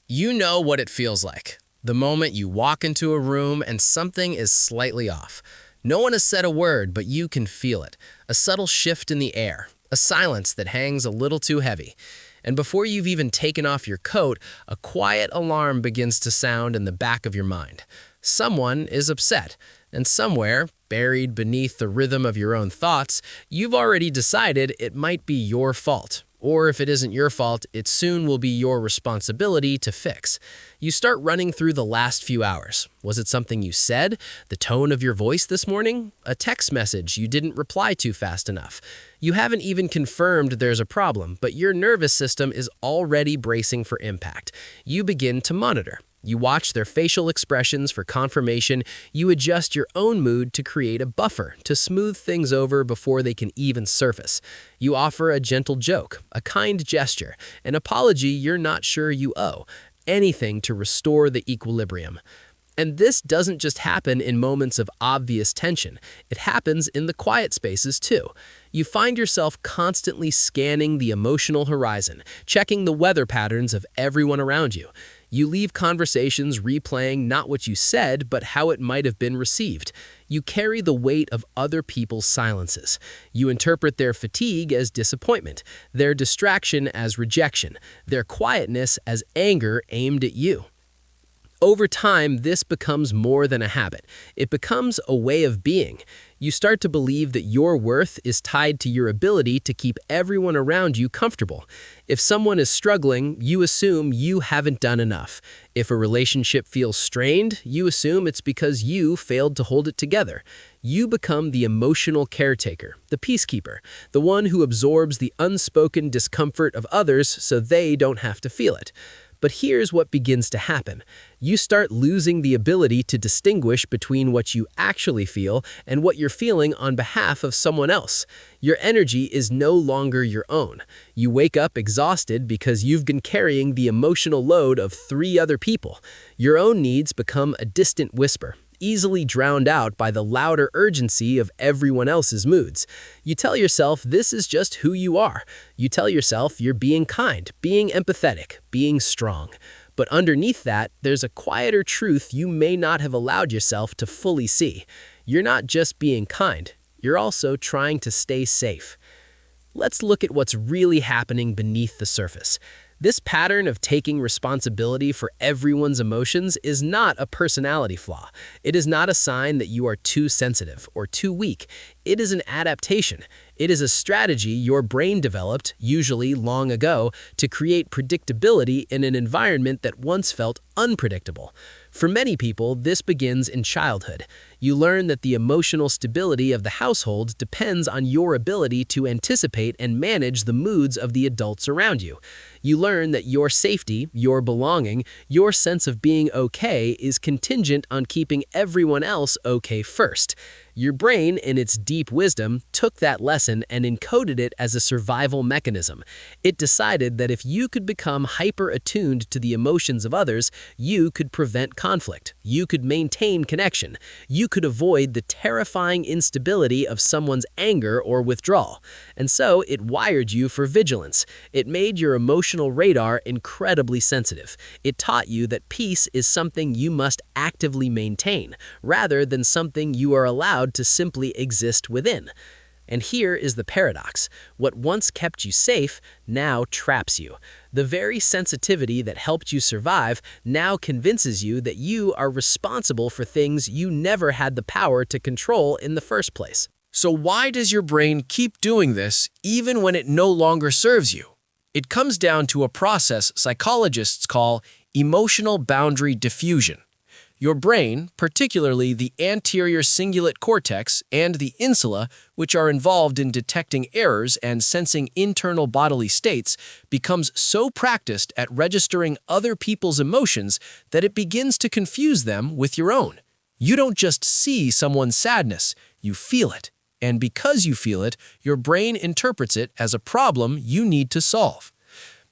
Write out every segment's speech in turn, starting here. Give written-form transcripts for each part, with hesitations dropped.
You know what it feels like. The moment you walk into a room and something is slightly off. No one has said a word, but you can feel it. A subtle shift in the air, a silence that hangs a little too heavy. And before you've even taken off your coat, a quiet alarm begins to sound in the back of your mind. Someone is upset, and somewhere, buried beneath the rhythm of your own thoughts, you've already decided it might be your fault. Or if it isn't your fault, it soon will be your responsibility to fix. You start running through the last few hours. Was it something you said? The tone of your voice this morning? A text message you didn't reply to fast enough? You haven't even confirmed there's a problem, but your nervous system is already bracing for impact. You begin to monitor. You watch their facial expressions for confirmation. You adjust your own mood to create a buffer, to smooth things over before they can even surface. You offer a gentle joke, a kind gesture, an apology you're not sure you owe, anything to restore the equilibrium. And this doesn't just happen in moments of obvious tension. It happens in the quiet spaces too. You find yourself constantly scanning the emotional horizon, checking the weather patterns of everyone around you. You leave conversations replaying not what you said, but how it might have been received. You carry the weight of other people's silences. You interpret their fatigue as disappointment, their distraction as rejection, their quietness as anger aimed at you. Over time, this becomes more than a habit. It becomes a way of being. You start to believe that your worth is tied to your ability to keep everyone around you comfortable. If someone is struggling, you assume you haven't done enough. If a relationship feels strained, you assume it's because you failed to hold it together. You become the emotional caretaker, the peacekeeper, the one who absorbs the unspoken discomfort of others so they don't have to feel it. But here's what begins to happen. You start losing the ability to distinguish between what you actually feel and what you're feeling on behalf of someone else. Your energy is no longer your own. You wake up exhausted because you've been carrying the emotional load of 3 other people. Your own needs become a distant whisper, easily drowned out by the louder urgency of everyone else's moods. You tell yourself this is just who you are. You tell yourself you're being kind, being empathetic, being strong. But underneath that, there's a quieter truth you may not have allowed yourself to fully see. You're not just being kind, you're also trying to stay safe. Let's look at what's really happening beneath the surface. This pattern of taking responsibility for everyone's emotions is not a personality flaw. It is not a sign that you are too sensitive or too weak. It is an adaptation. It is a strategy your brain developed, usually long ago, to create predictability in an environment that once felt unpredictable. For many people, this begins in childhood. You learn that the emotional stability of the household depends on your ability to anticipate and manage the moods of the adults around you. You learn that your safety, your belonging, your sense of being okay is contingent on keeping everyone else okay first. Your brain, in its deep wisdom, took that lesson and encoded it as a survival mechanism. It decided that if you could become hyper-attuned to the emotions of others, you could prevent conflict, you could maintain connection, you could avoid the terrifying instability of someone's anger or withdrawal. And so it wired you for vigilance. It made your emotional radar incredibly sensitive. It taught you that peace is something you must actively maintain, rather than something you are allowed to simply exist within. And here is the paradox. What once kept you safe now traps you. The very sensitivity that helped you survive now convinces you that you are responsible for things you never had the power to control in the first place. So why does your brain keep doing this even when it no longer serves you? It comes down to a process psychologists call emotional boundary diffusion. Your brain, particularly the anterior cingulate cortex and the insula, which are involved in detecting errors and sensing internal bodily states, becomes so practiced at registering other people's emotions that it begins to confuse them with your own. You don't just see someone's sadness, you feel it. And because you feel it, your brain interprets it as a problem you need to solve.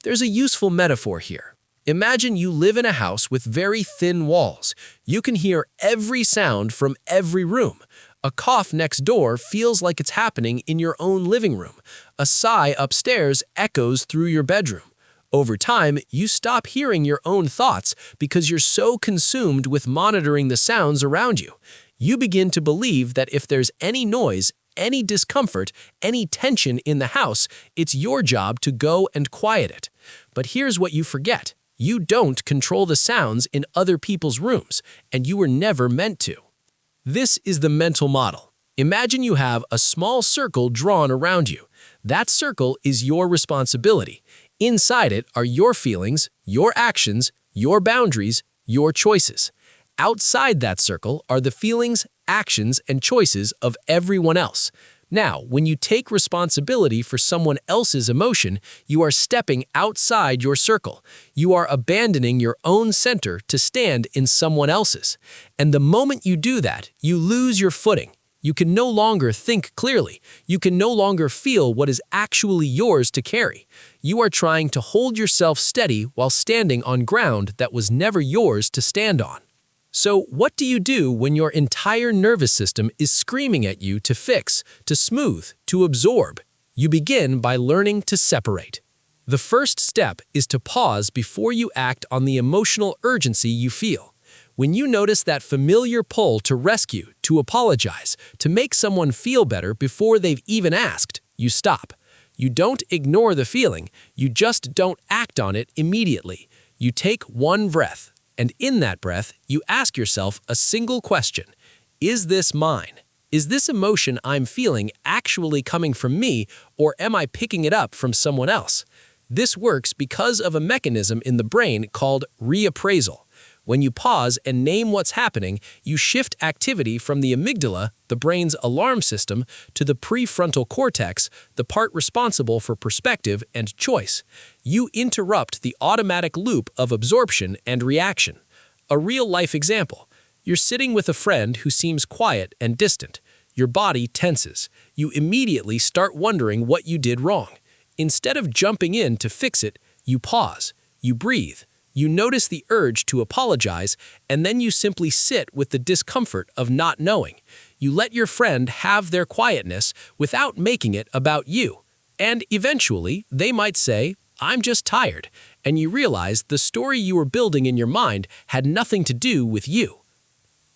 There's a useful metaphor here. Imagine you live in a house with very thin walls. You can hear every sound from every room. A cough next door feels like it's happening in your own living room. A sigh upstairs echoes through your bedroom. Over time, you stop hearing your own thoughts because you're so consumed with monitoring the sounds around you. You begin to believe that if there's any noise, any discomfort, any tension in the house, it's your job to go and quiet it. But here's what you forget. You don't control the sounds in other people's rooms, and you were never meant to. This is the mental model. Imagine you have a small circle drawn around you. That circle is your responsibility. Inside it are your feelings, your actions, your boundaries, your choices. Outside that circle are the feelings, actions, and choices of everyone else. Now, when you take responsibility for someone else's emotion, you are stepping outside your circle. You are abandoning your own center to stand in someone else's. And the moment you do that, you lose your footing. You can no longer think clearly. You can no longer feel what is actually yours to carry. You are trying to hold yourself steady while standing on ground that was never yours to stand on. So what do you do when your entire nervous system is screaming at you to fix, to smooth, to absorb? You begin by learning to separate. The first step is to pause before you act on the emotional urgency you feel. When you notice that familiar pull to rescue, to apologize, to make someone feel better before they've even asked, you stop. You don't ignore the feeling, you just don't act on it immediately. You take one breath, and in that breath, you ask yourself a single question. Is this mine? Is this emotion I'm feeling actually coming from me, or am I picking it up from someone else? This works because of a mechanism in the brain called reappraisal. When you pause and name what's happening, you shift activity from the amygdala, the brain's alarm system, to the prefrontal cortex, the part responsible for perspective and choice. You interrupt the automatic loop of absorption and reaction. A real-life example. You're sitting with a friend who seems quiet and distant. Your body tenses. You immediately start wondering what you did wrong. Instead of jumping in to fix it, you pause. You breathe. You notice the urge to apologize, and then you simply sit with the discomfort of not knowing. You let your friend have their quietness without making it about you. And eventually, they might say, "I'm just tired," and you realize the story you were building in your mind had nothing to do with you.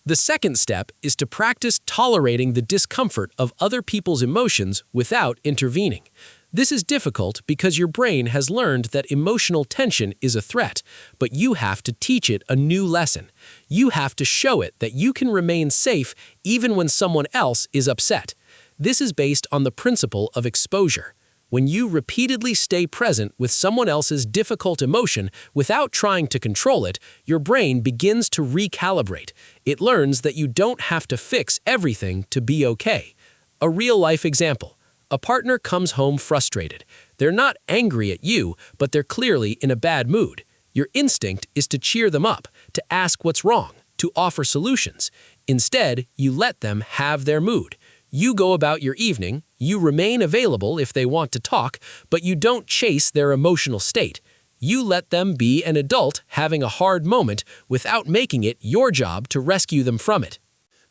The second step is to practice tolerating the discomfort of other people's emotions without intervening. This is difficult because your brain has learned that emotional tension is a threat, but you have to teach it a new lesson. You have to show it that you can remain safe even when someone else is upset. This is based on the principle of exposure. When you repeatedly stay present with someone else's difficult emotion without trying to control it, your brain begins to recalibrate. It learns that you don't have to fix everything to be okay. A real-life example. A partner comes home frustrated. They're not angry at you, but they're clearly in a bad mood. Your instinct is to cheer them up, to ask what's wrong, to offer solutions. Instead, you let them have their mood. You go about your evening, you remain available if they want to talk, but you don't chase their emotional state. You let them be an adult having a hard moment without making it your job to rescue them from it.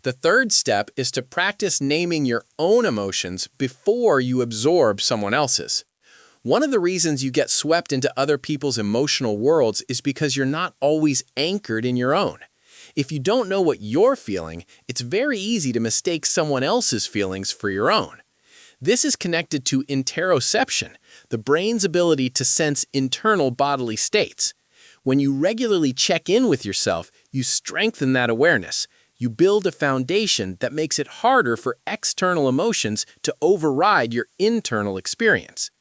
The third step is to practice naming your own emotions before you absorb someone else's. One of the reasons you get swept into other people's emotional worlds is because you're not always anchored in your own. If you don't know what you're feeling, it's very easy to mistake someone else's feelings for your own. This is connected to interoception, the brain's ability to sense internal bodily states. When you regularly check in with yourself, you strengthen that awareness. You build a foundation that makes it harder for external emotions to override your internal experience.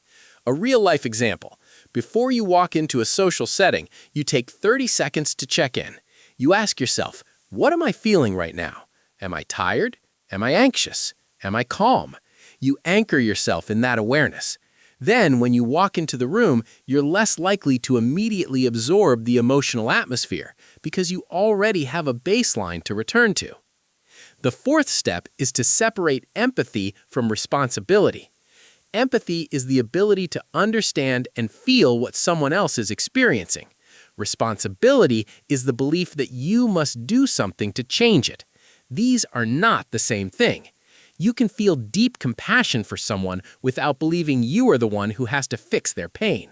A real-life example. Before you walk into a social setting, you take 30 seconds to check in. You ask yourself, what am I feeling right now? Am I tired? Am I anxious? Am I calm? You anchor yourself in that awareness. Then, when you walk into the room, you're less likely to immediately absorb the emotional atmosphere because you already have a baseline to return to. The fourth step is to separate empathy from responsibility. Empathy is the ability to understand and feel what someone else is experiencing. Responsibility is the belief that you must do something to change it. These are not the same thing. You can feel deep compassion for someone without believing you are the one who has to fix their pain.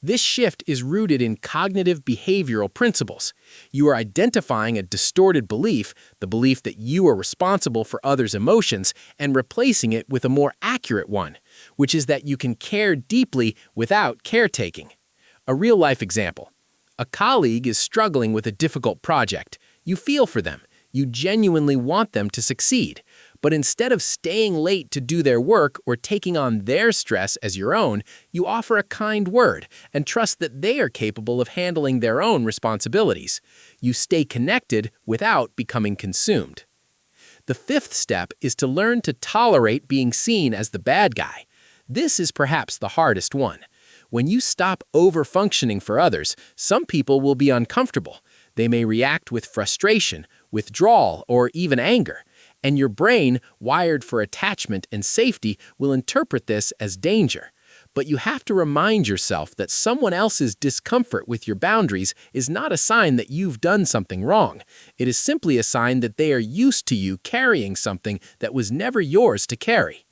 This shift is rooted in cognitive behavioral principles. You are identifying a distorted belief, the belief that you are responsible for others' emotions, and replacing it with a more accurate one, which is that you can care deeply without caretaking. A real-life example. A colleague is struggling with a difficult project. You feel for them. You genuinely want them to succeed. But instead of staying late to do their work or taking on their stress as your own, you offer a kind word and trust that they are capable of handling their own responsibilities. You stay connected without becoming consumed. The fifth step is to learn to tolerate being seen as the bad guy. This is perhaps the hardest one. When you stop over-functioning for others, some people will be uncomfortable. They may react with frustration, withdrawal, or even anger. And your brain, wired for attachment and safety, will interpret this as danger. But you have to remind yourself that someone else's discomfort with your boundaries is not a sign that you've done something wrong. It is simply a sign that they are used to you carrying something that was never yours to carry.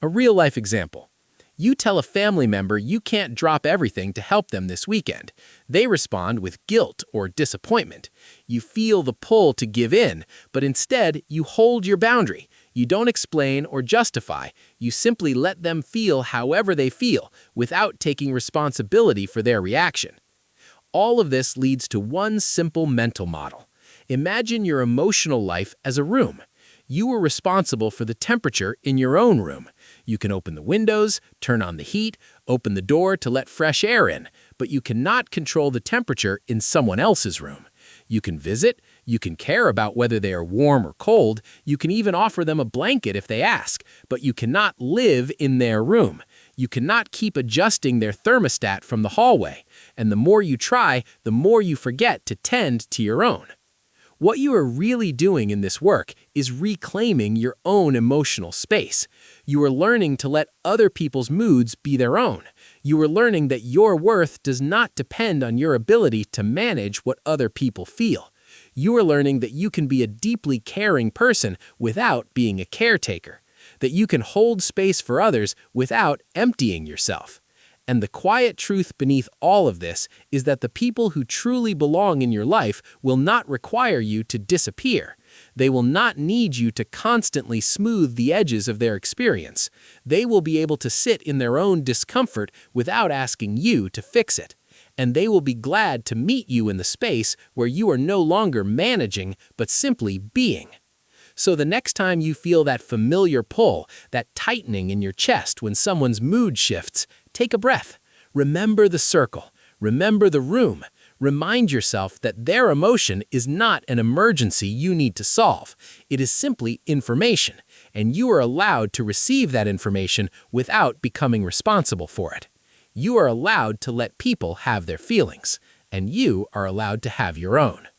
A real-life example. You tell a family member you can't drop everything to help them this weekend. They respond with guilt or disappointment. You feel the pull to give in, but instead you hold your boundary. You don't explain or justify. You simply let them feel however they feel without taking responsibility for their reaction. All of this leads to one simple mental model. Imagine your emotional life as a room. You are responsible for the temperature in your own room. You can open the windows, turn on the heat, open the door to let fresh air in, but you cannot control the temperature in someone else's room. You can visit, you can care about whether they are warm or cold, you can even offer them a blanket if they ask, but you cannot live in their room. You cannot keep adjusting their thermostat from the hallway, and the more you try, the more you forget to tend to your own. What you are really doing in this work is reclaiming your own emotional space. You are learning to let other people's moods be their own. You are learning that your worth does not depend on your ability to manage what other people feel. You are learning that you can be a deeply caring person without being a caretaker, that you can hold space for others without emptying yourself. And the quiet truth beneath all of this is that the people who truly belong in your life will not require you to disappear. They will not need you to constantly smooth the edges of their experience. They will be able to sit in their own discomfort without asking you to fix it. And they will be glad to meet you in the space where you are no longer managing, but simply being. So the next time you feel that familiar pull, that tightening in your chest when someone's mood shifts, take a breath. Remember the circle. Remember the room. Remind yourself that their emotion is not an emergency you need to solve. It is simply information, and you are allowed to receive that information without becoming responsible for it. You are allowed to let people have their feelings, and you are allowed to have your own.